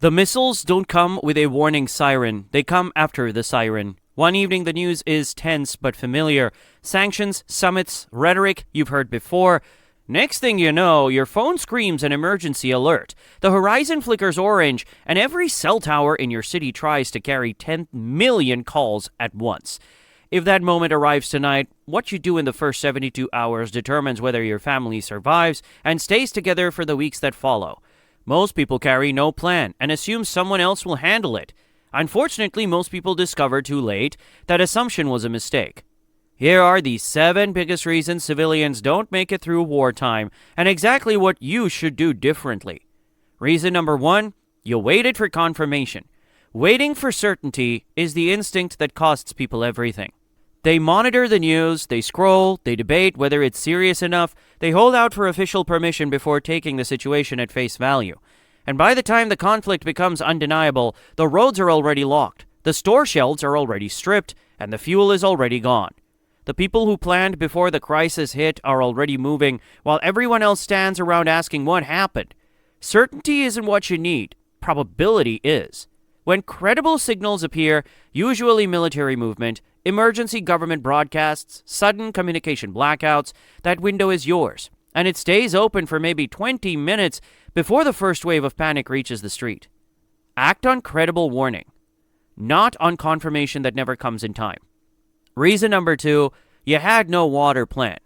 The missiles don't come with a warning siren, they come after the siren. One evening, the news is tense but familiar. Sanctions, summits, rhetoric you've heard before. Next thing you know, your phone screams an emergency alert. The horizon flickers orange, and every cell tower in your city tries to carry 10 million calls at once. If that moment arrives tonight, what you do in the first 72 hours determines whether your family survives and stays together for the weeks that follow. Most people carry no plan and assume someone else will handle it. Unfortunately, most people discover too late that assumption was a mistake. Here are the 7 biggest reasons civilians don't make it through wartime and exactly what you should do differently. Reason number 1, you waited for confirmation. Waiting for certainty is the instinct that costs people everything. They monitor the news, they scroll, they debate whether it's serious enough, they hold out for official permission before taking the situation at face value. And by the time the conflict becomes undeniable, the roads are already locked, the store shelves are already stripped, and the fuel is already gone. The people who planned before the crisis hit are already moving, while everyone else stands around asking what happened. Certainty isn't what you need, probability is. When credible signals appear, usually military movement, emergency government broadcasts, sudden communication blackouts, that window is yours, and it stays open for maybe 20 minutes before the first wave of panic reaches the street. Act on credible warning, not on confirmation that never comes in time. Reason number 2, you had no water plan.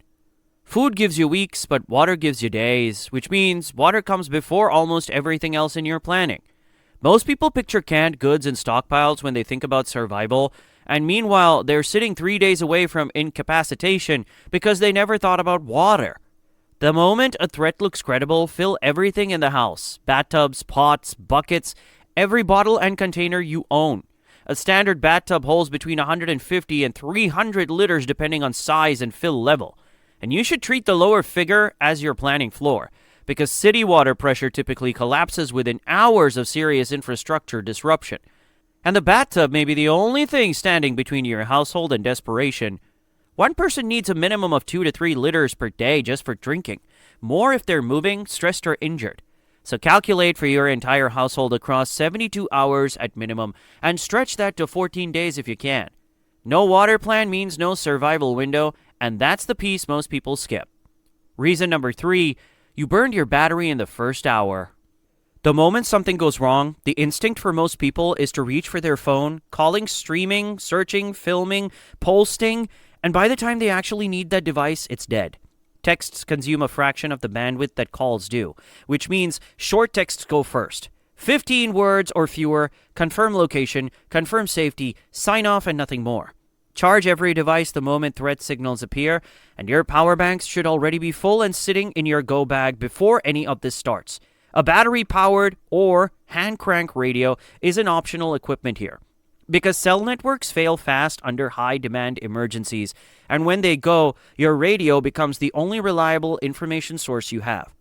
Food gives you weeks, but water gives you days, which means water comes before almost everything else in your planning. Most people picture canned goods and stockpiles when they think about survival, and meanwhile, they're sitting 3 days away from incapacitation because they never thought about water. The moment a threat looks credible, fill everything in the house. Bathtubs, pots, buckets, every bottle and container you own. A standard bathtub holds between 150 and 300 liters depending on size and fill level. And you should treat the lower figure as your planning floor, because city water pressure typically collapses within hours of serious infrastructure disruption. And the bathtub may be the only thing standing between your household and desperation. One person needs a minimum of 2 to 3 liters per day just for drinking, more if they're moving, stressed, or injured. So calculate for your entire household across 72 hours at minimum, and stretch that to 14 days if you can. No water plan means no survival window, and that's the piece most people skip. Reason number 3, you burned your battery in the first hour. The moment something goes wrong, the instinct for most people is to reach for their phone, calling, streaming, searching, filming, posting, and by the time they actually need that device, it's dead. Texts consume a fraction of the bandwidth that calls do, which means short texts go first. 15 words or fewer, confirm location, confirm safety, sign off, and nothing more. Charge every device the moment threat signals appear, and your power banks should already be full and sitting in your go bag before any of this starts. A battery-powered or hand-crank radio is an optional equipment here, because cell networks fail fast under high-demand emergencies, and when they go, your radio becomes the only reliable information source you have.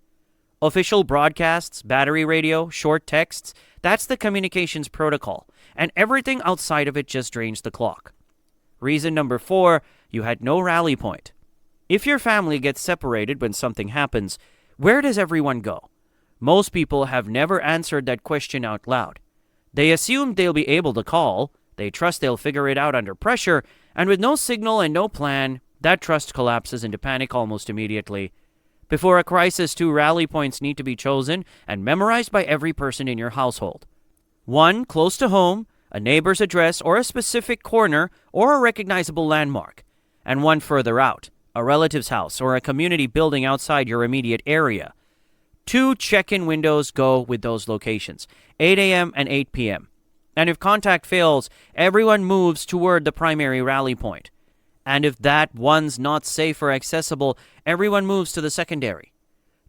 Official broadcasts, battery radio, short texts, that's the communications protocol, and everything outside of it just drains the clock. Reason number 4, you had no rally point. If your family gets separated when something happens, where does everyone go? Most people have never answered that question out loud. They assume they'll be able to call, they trust they'll figure it out under pressure, and with no signal and no plan, that trust collapses into panic almost immediately. Before a crisis, 2 rally points need to be chosen and memorized by every person in your household. 1 close to home, a neighbor's address or a specific corner or a recognizable landmark, and 1 further out, a relative's house or a community building outside your immediate area. 2 check-in windows go with those locations, 8 a.m. and 8 p.m. And if contact fails, everyone moves toward the primary rally point. And if that one's not safe or accessible, everyone moves to the secondary.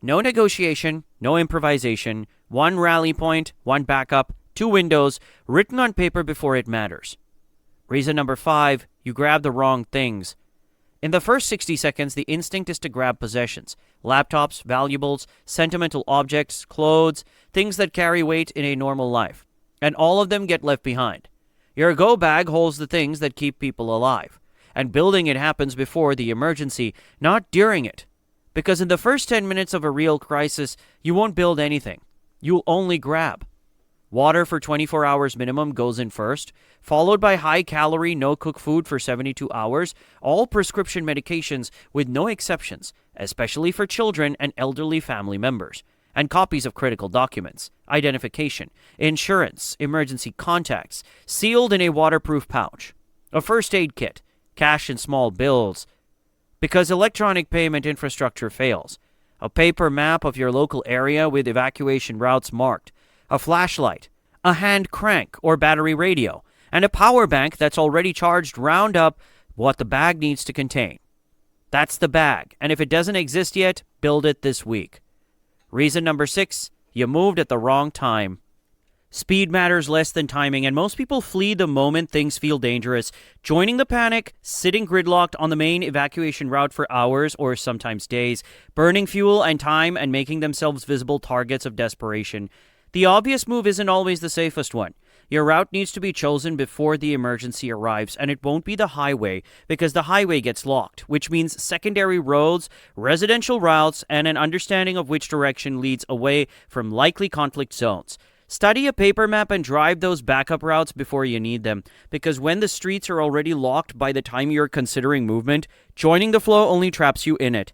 No negotiation, no improvisation, 1 rally point, 1 backup, 2 windows, written on paper before it matters. Reason number 5, you grab the wrong things. In the first 60 seconds, the instinct is to grab possessions, laptops, valuables, sentimental objects, clothes, things that carry weight in a normal life. And all of them get left behind. Your go bag holds the things that keep people alive. And building it happens before the emergency, not during it. Because in the first 10 minutes of a real crisis, you won't build anything. You'll only grab. Water for 24 hours minimum goes in first, followed by high-calorie, no-cook food for 72 hours, all prescription medications with no exceptions, especially for children and elderly family members, and copies of critical documents, identification, insurance, emergency contacts, sealed in a waterproof pouch, a first aid kit, cash and small bills, because electronic payment infrastructure fails, a paper map of your local area with evacuation routes marked, a flashlight, a hand crank or battery radio, and a power bank that's already charged. Round up what the bag needs to contain. That's the bag, and if it doesn't exist yet, build it this week. Reason number 6, you moved at the wrong time. Speed matters less than timing, and most people flee the moment things feel dangerous, joining the panic, sitting gridlocked on the main evacuation route for hours or sometimes days, burning fuel and time and making themselves visible targets of desperation. The obvious move isn't always the safest one. Your route needs to be chosen before the emergency arrives, and it won't be the highway because the highway gets locked, which means secondary roads, residential routes, and an understanding of which direction leads away from likely conflict zones. Study a paper map and drive those backup routes before you need them, because when the streets are already locked by the time you're considering movement, joining the flow only traps you in it.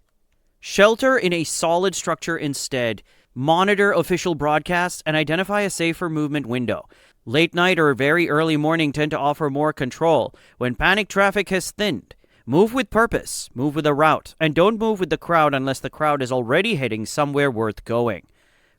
Shelter in a solid structure instead. Monitor official broadcasts and identify a safer movement window. Late night or very early morning tend to offer more control when panic traffic has thinned. Move with purpose, move with a route, and don't move with the crowd unless the crowd is already heading somewhere worth going.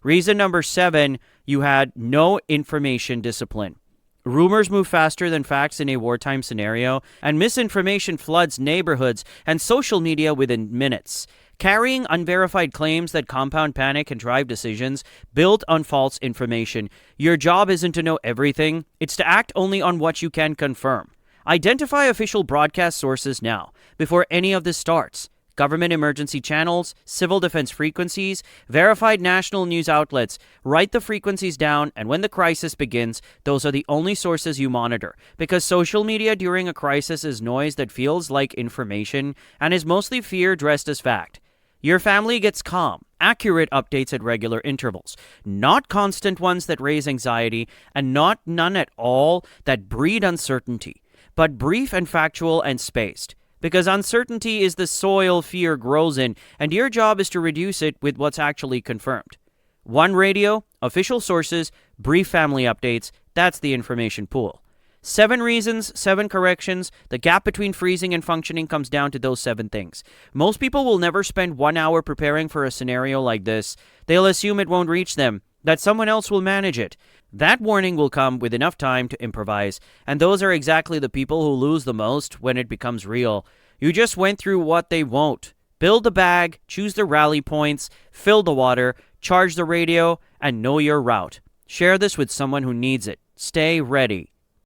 Reason number 7, you had no information discipline. Rumors move faster than facts in a wartime scenario, and misinformation floods neighborhoods and social media within minutes. Carrying unverified claims that compound panic and drive decisions built on false information. Your job isn't to know everything, it's to act only on what you can confirm. Identify official broadcast sources now, before any of this starts. Government emergency channels, civil defense frequencies, verified national news outlets. Write the frequencies down, and when the crisis begins, those are the only sources you monitor, because social media during a crisis is noise that feels like information and is mostly fear dressed as fact. Your family gets calm, accurate updates at regular intervals, not constant ones that raise anxiety, and not none at all that breed uncertainty, but brief and factual and spaced. Because uncertainty is the soil fear grows in, and your job is to reduce it with what's actually confirmed. One radio, official sources, brief family updates, that's the information pool. 7 reasons, 7 corrections. The gap between freezing and functioning comes down to those 7 things. Most people will never spend 1 hour preparing for a scenario like this. They'll assume it won't reach them, that someone else will manage it. That warning will come with enough time to improvise, and those are exactly the people who lose the most when it becomes real. You just went through what they won't. Build the bag, choose the rally points, fill the water, charge the radio, and know your route. Share this with someone who needs it. Stay ready.